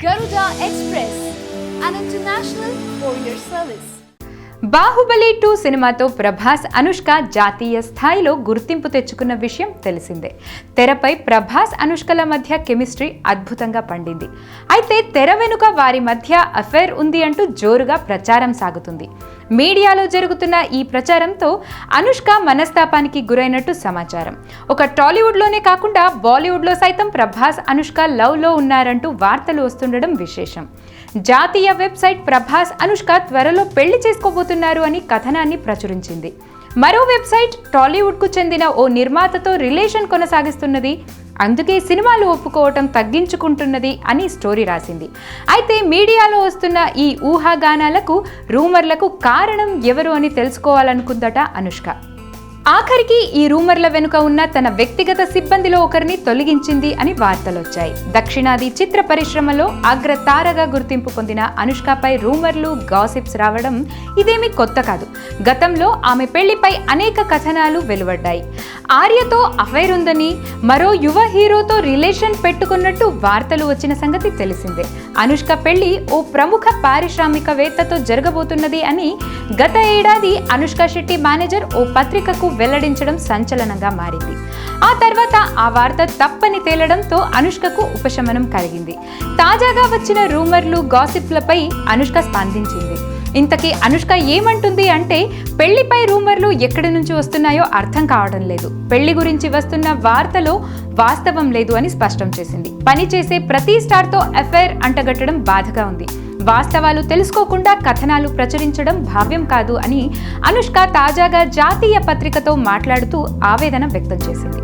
Garuda Express, an international courier service. Baahubali 2 సినిమాతో ప్రభాస్ అనుష్క జాతీయ స్థాయిలో గుర్తింపు తెచ్చుకున్న విషయం తెలిసిందే. తెరపై ప్రభాస్ అనుష్కల మధ్య కెమిస్ట్రీ అద్భుతంగా పండింది. అయితే తెర వెనుక వారి మధ్య అఫైర్ ఉంది అంటూ జోరుగా ప్రచారం సాగుతుంది. మీడియాలో జరుగుతున్న ఈ ప్రచారంతో అనుష్క మనస్తాపానికి గురైనట్టు సమాచారం. ఒక టాలీవుడ్లోనే కాకుండా బాలీవుడ్లో సైతం ప్రభాస్ అనుష్క లవ్లో ఉన్నారంటూ వార్తలు వస్తుండడం విశేషం. జాతీయ వెబ్సైట్ ప్రభాస్ అనుష్క త్వరలో పెళ్లి చేసుకోబోతున్నారు అని కథనాన్ని ప్రచురించింది. మరో వెబ్సైట్ టాలీవుడ్కు చెందిన ఓ నిర్మాతతో రిలేషన్ కొనసాగిస్తున్నది, అందుకే సినిమాలు ఒప్పుకోవటం తగ్గించుకుంటున్నది అని స్టోరీ రాసింది. అయితే మీడియాలో వస్తున్న ఈ ఊహాగానాలకు, రూమర్లకు కారణం ఎవరు అని తెలుసుకోవాలనుకుందట అనుష్క. ఆఖరికి ఈ రూమర్ల వెనుక ఉన్న తన వ్యక్తిగత సిబ్బందిలో ఒకరిని తొలగించింది అని వార్తలొచ్చాయి. దక్షిణాది చిత్ర పరిశ్రమలో అగ్రతారగా గుర్తింపు పొందిన అనుష్కపై రూమర్లు, గాసిప్స్ రావడం ఇదేమీ కొత్త కాదు. గతంలో ఆమె పెళ్లిపై అనేక కథనాలు వెలువడ్డాయి. ఆర్యతో అఫైర్ ఉందని, మరో యువ హీరోతో రిలేషన్ పెట్టుకున్నట్టు వార్తలు వచ్చిన సంగతి తెలిసిందే. అనుష్క పెళ్లి ఓ ప్రముఖ పారిశ్రామికవేత్తతో జరగబోతున్నది అని గత ఏడాది అనుష్క శెట్టి మేనేజర్ ఓ పత్రికకు వెల్లడించడం సంచలనంగా మారింది. ఆ తర్వాత ఆ వార్త తప్పని తేలడంతో అనుష్కకు ఉపశమనం కలిగింది. తాజాగా వచ్చిన రూమర్లు, గాసిప్లపై అనుష్క స్పందించింది. ఇంతకీ అనుష్క ఏమంటుంది అంటే, పెళ్లిపై రూమర్లు ఎక్కడి నుంచి వస్తున్నాయో అర్థం కావడం లేదు. పెళ్లి గురించి వస్తున్న వార్తలో వాస్తవం లేదు అని స్పష్టం చేసింది. పనిచేసే ప్రతి స్టార్తో అఫైర్ అంటగట్టడం బాధగా ఉంది. వాస్తవాలు తెలుసుకోకుండా కథనాలు ప్రచురించడం భావ్యం కాదు అని అనుష్క తాజాగా జాతీయ పత్రికతో మాట్లాడుతూ ఆవేదన వ్యక్తం చేసింది.